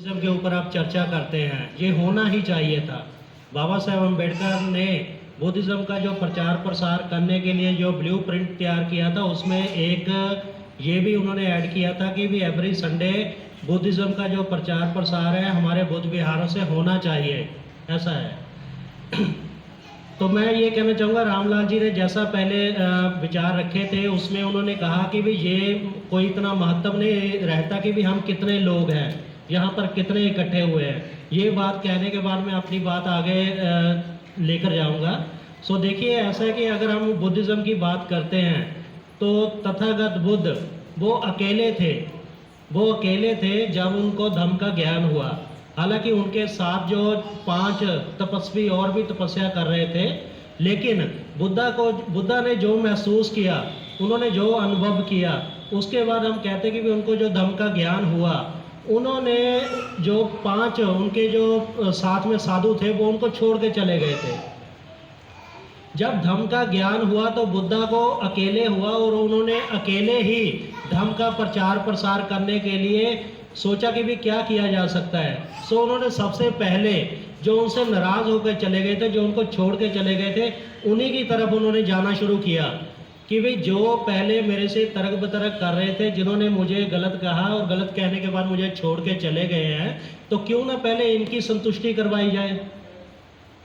Buddhism के ऊपर आप चर्चा करते हैं, ये होना ही चाहिए था। बाबा साहेब अम्बेडकर ने बुद्धिज्म का जो प्रचार प्रसार करने के लिए जो ब्लूप्रिंट तैयार किया था, उसमें एक ये भी उन्होंने ऐड किया था कि भी एवरी संडे बुद्धिज्म का जो प्रचार प्रसार है हमारे बुद्ध विहारों से होना चाहिए, ऐसा है। तो मैं ये कहना चाहूँगा, रामलाल जी ने जैसा पहले विचार रखे थे, उसमें उन्होंने कहा कि भी ये कोई इतना महत्व नहीं रहता कि भी हम कितने लोग हैं, यहाँ पर कितने इकट्ठे हुए हैं। ये बात कहने के बाद मैं अपनी बात आगे लेकर जाऊँगा। सो देखिए, ऐसा है कि अगर हम बुद्धिज़्म की बात करते हैं तो तथागत बुद्ध वो अकेले थे जब उनको धम्म का ज्ञान हुआ। हालांकि उनके साथ जो 5 तपस्वी और भी तपस्या कर रहे थे, लेकिन बुद्धा ने जो महसूस किया, उन्होंने जो अनुभव किया, उसके बाद हम कहते हैं कि भी उनको जो धम्म का ज्ञान हुआ, उन्होंने जो 5 उनके जो साथ में साधु थे वो उनको छोड़ के चले गए थे। जब धम्म का ज्ञान हुआ तो बुद्धा को अकेले हुआ और उन्होंने अकेले ही धम्म का प्रचार प्रसार करने के लिए सोचा कि भी क्या किया जा सकता है। सो उन्होंने सबसे पहले जो उनसे नाराज़ होकर चले गए थे, जो उनको छोड़ के चले गए थे, उन्हीं की तरफ उन्होंने जाना शुरू किया कि भाई जो पहले मेरे से तर्क बतर्क कर रहे थे, जिन्होंने मुझे गलत कहा और गलत कहने के बाद मुझे छोड़ के चले गए हैं, तो क्यों ना पहले इनकी संतुष्टि करवाई जाए।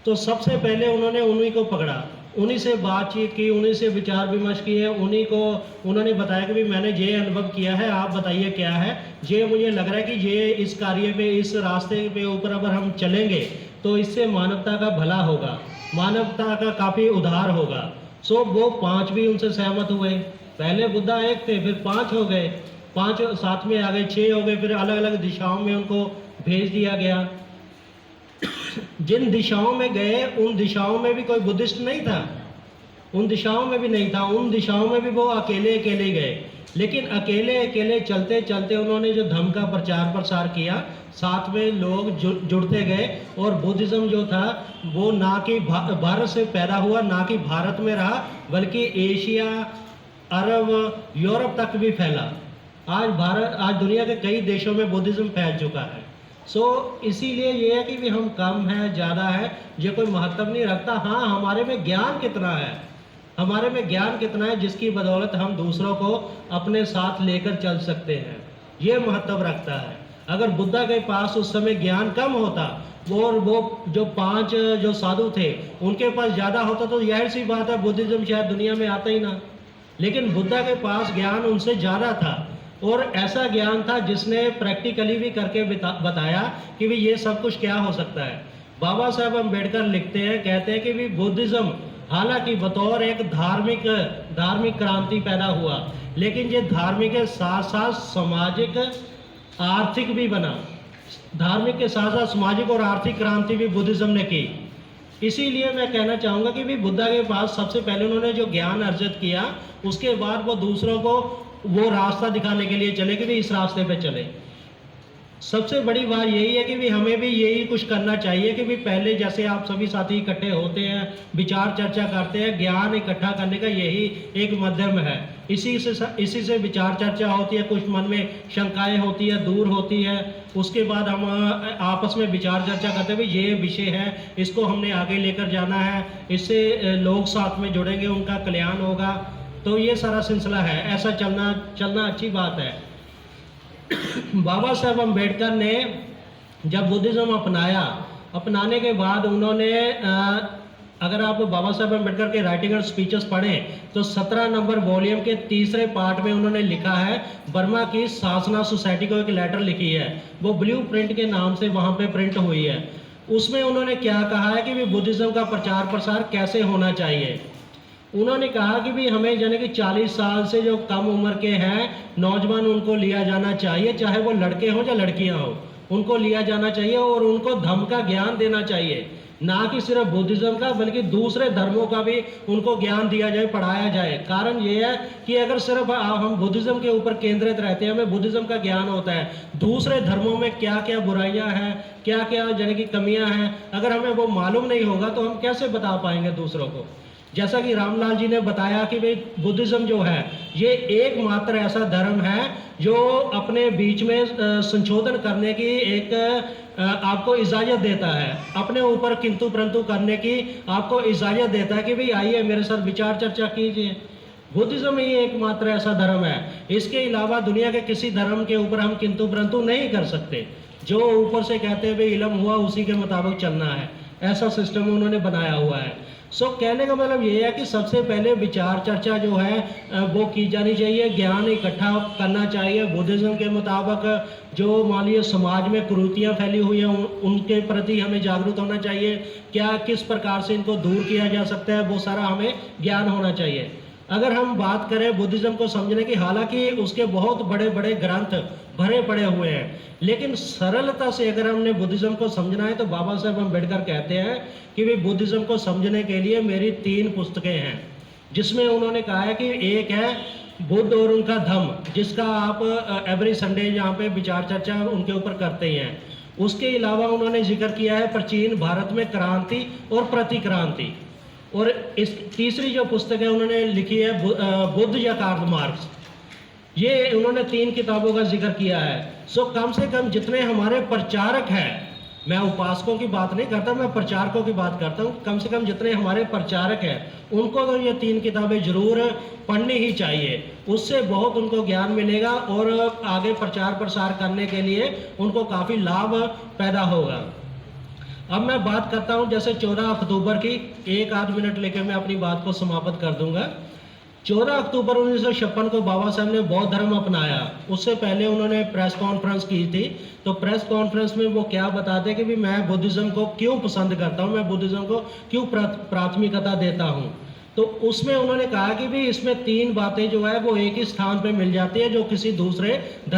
तो सबसे पहले उन्होंने उन्हीं को पकड़ा, उन्हीं से बातचीत की, उन्हीं से विचार विमर्श किए, उन्हीं को उन्होंने बताया कि भी मैंने ये अनुभव किया है, आप बताइए क्या है। ये मुझे लग रहा है कि ये इस कार्य पे, इस रास्ते पे ऊपर अगर हम चलेंगे तो इससे मानवता का भला होगा, मानवता का काफ़ी उद्धार होगा। सो वो 5 भी उनसे सहमत हुए। पहले बुद्धा एक थे, फिर 5 हो गए, 5 साथ में आ गए, 6 हो गए, फिर अलग अलग दिशाओं में उनको भेज दिया गया। जिन दिशाओं में गए उन दिशाओं में भी कोई बुद्धिस्ट नहीं था, उन दिशाओं में भी नहीं था, उन दिशाओं में भी वो अकेले अकेले गए। लेकिन अकेले अकेले चलते चलते उन्होंने जो धम्म का प्रचार प्रसार किया, साथ में लोग जुड़ते गए और बुद्धिज़्म जो था वो ना कि भारत से पैदा हुआ, ना कि भारत में रहा, बल्कि एशिया, अरब, यूरोप तक भी फैला। आज दुनिया के कई देशों में बुद्धिज़्म फैल चुका है। सो इसीलिए ये है कि भी हम कम है ज़्यादा है ये कोई महत्व नहीं रखता। हाँ, हमारे में ज्ञान कितना है, हमारे में ज्ञान कितना है जिसकी बदौलत हम दूसरों को अपने साथ लेकर चल सकते हैं, ये महत्व रखता है। अगर बुद्धा के पास उस समय ज्ञान कम होता और वो जो 5 जो साधु थे उनके पास ज़्यादा होता तो यह सी बात है बुद्धिज़्म शायद दुनिया में आता ही ना। लेकिन बुद्धा के पास ज्ञान उनसे ज़्यादा था और ऐसा ज्ञान था जिसने प्रैक्टिकली भी करके बताया कि भी ये सब कुछ क्या हो सकता है। बाबा साहेब अम्बेडकर लिखते हैं, कहते हैं कि भी बुद्धिज़्म हालांकि बतौर एक धार्मिक क्रांति पैदा हुआ, लेकिन ये धार्मिक के साथ साथ सामाजिक आर्थिक भी बना। धार्मिक के साथ साथ सामाजिक और आर्थिक क्रांति भी बुद्धिज़्म ने की। इसीलिए मैं कहना चाहूँगा कि भी बुद्धा के पास सबसे पहले उन्होंने जो ज्ञान अर्जित किया, उसके बाद वो दूसरों को वो रास्ता दिखाने के लिए चले कि भी इस रास्ते पे चले। सबसे बड़ी बात यही है कि भी हमें भी यही कुछ करना चाहिए कि भी पहले जैसे आप सभी साथी इकट्ठे होते हैं, विचार चर्चा करते हैं, ज्ञान इकट्ठा करने का यही एक माध्यम है। इसी से विचार चर्चा होती है, कुछ मन में शंकाएं होती है, दूर होती है, उसके बाद हम आपस में विचार चर्चा करते हैं, ये विषय है, इसको हमने आगे लेकर जाना है, इससे लोग साथ में जुड़ेंगे, उनका कल्याण होगा। तो ये सारा सिलसिला है, ऐसा चलना अच्छी बात है। बाबा साहेब अम्बेडकर ने जब बुद्धिज़्म अपनाने के बाद उन्होंने अगर आप बाबा साहेब अम्बेडकर के राइटिंग और स्पीचेस पढ़ें तो 17 नंबर वॉल्यूम के 3रे पार्ट में उन्होंने लिखा है, बर्मा की सासना सोसाइटी को एक लेटर लिखी है, वो ब्लूप्रिंट के नाम से वहाँ पे प्रिंट हुई है। उसमें उन्होंने क्या कहा है कि भी बुद्धिज़्म का प्रचार प्रसार कैसे होना चाहिए। उन्होंने कहा कि भी हमें यानी कि 40 साल से जो कम उम्र के हैं नौजवान, उनको लिया जाना चाहिए, चाहे वो लड़के हों या लड़कियां हों, उनको लिया जाना चाहिए और उनको धम्म का ज्ञान देना चाहिए, ना कि सिर्फ बुद्धिज़्म का बल्कि दूसरे धर्मों का भी उनको ज्ञान दिया जाए, पढ़ाया जाए। कारण ये है कि अगर सिर्फ हम बुद्धिज़्म के ऊपर केंद्रित रहते हैं, हमें बुद्धिज़्म का ज्ञान होता है, दूसरे धर्मों में क्या क्या बुराइयां हैं, क्या क्या यानी कि कमियां हैं, अगर हमें वो मालूम नहीं होगा तो हम कैसे बता पाएंगे दूसरों को। जैसा कि रामलाल जी ने बताया कि भाई बुद्धिज़्म जो है ये एकमात्र ऐसा धर्म है जो अपने बीच में संशोधन करने की एक आपको इजाज़त देता है, अपने ऊपर किंतु परंतु करने की आपको इजाज़त देता है कि भाई आइए मेरे साथ विचार चर्चा कीजिए। बुद्धिज़्म ही एकमात्र ऐसा धर्म है, इसके अलावा दुनिया के किसी धर्म के ऊपर हम किंतु परंतु नहीं कर सकते। जो ऊपर से कहते हैं भाई इल्म हुआ उसी के मुताबिक चलना है, ऐसा सिस्टम उन्होंने बनाया हुआ है। कहने का मतलब ये है कि सबसे पहले विचार चर्चा जो है वो की जानी चाहिए, ज्ञान इकट्ठा करना चाहिए। बुद्धिज़्म के मुताबिक जो मान लीजिए समाज में कुरीतियाँ फैली हुई हैं उनके प्रति हमें जागरूक होना चाहिए, क्या किस प्रकार से इनको दूर किया जा सकता है, वो सारा हमें ज्ञान होना चाहिए। अगर हम बात करें बुद्धिज़्म को समझने की, हालांकि उसके बहुत बड़े बड़े ग्रंथ भरे पड़े हुए हैं, लेकिन सरलता से अगर हमने बुद्धिज़्म को समझना है तो बाबा साहब अम्बेडकर कहते हैं कि भाई बुद्धिज़्म को समझने के लिए मेरी 3 पुस्तकें हैं, जिसमें उन्होंने कहा है कि एक है बुद्ध और उनका धम्म, जिसका आप एवरी संडे यहाँ पे विचार चर्चा उनके ऊपर करते ही हैं। उसके अलावा उन्होंने जिक्र किया है प्राचीन भारत में क्रांति और प्रतिक्रांति, और इस तीसरी जो पुस्तक है उन्होंने लिखी है बुद्ध या कार्ल मार्क्स। ये उन्होंने 3 किताबों का जिक्र किया है। कम से कम जितने हमारे प्रचारक हैं, मैं उपासकों की बात नहीं करता, मैं प्रचारकों की बात करता हूँ, कम से कम जितने हमारे प्रचारक हैं उनको तो ये 3 किताबें ज़रूर पढ़नी ही चाहिए। उससे बहुत उनको ज्ञान मिलेगा और आगे प्रचार प्रसार करने के लिए उनको काफ़ी लाभ पैदा होगा। अब मैं बात करता हूं जैसे 14 अक्टूबर की, 1 आध मिनट लेकर मैं अपनी बात को समाप्त कर दूंगा। 14 अक्टूबर 1956 को बाबा साहब ने बौद्ध धर्म अपनाया। उससे पहले उन्होंने प्रेस कॉन्फ्रेंस की थी, तो प्रेस कॉन्फ्रेंस में वो क्या बताते कि भी मैं बुद्धिज़्म को क्यों पसंद करता हूँ, मैं बुद्धिज़्म को क्यों प्राथमिकता देता हूँ। तो उसमें उन्होंने कहा कि भी इसमें 3 बातें जो है वो एक ही स्थान पर मिल जाती है जो किसी दूसरे धर्म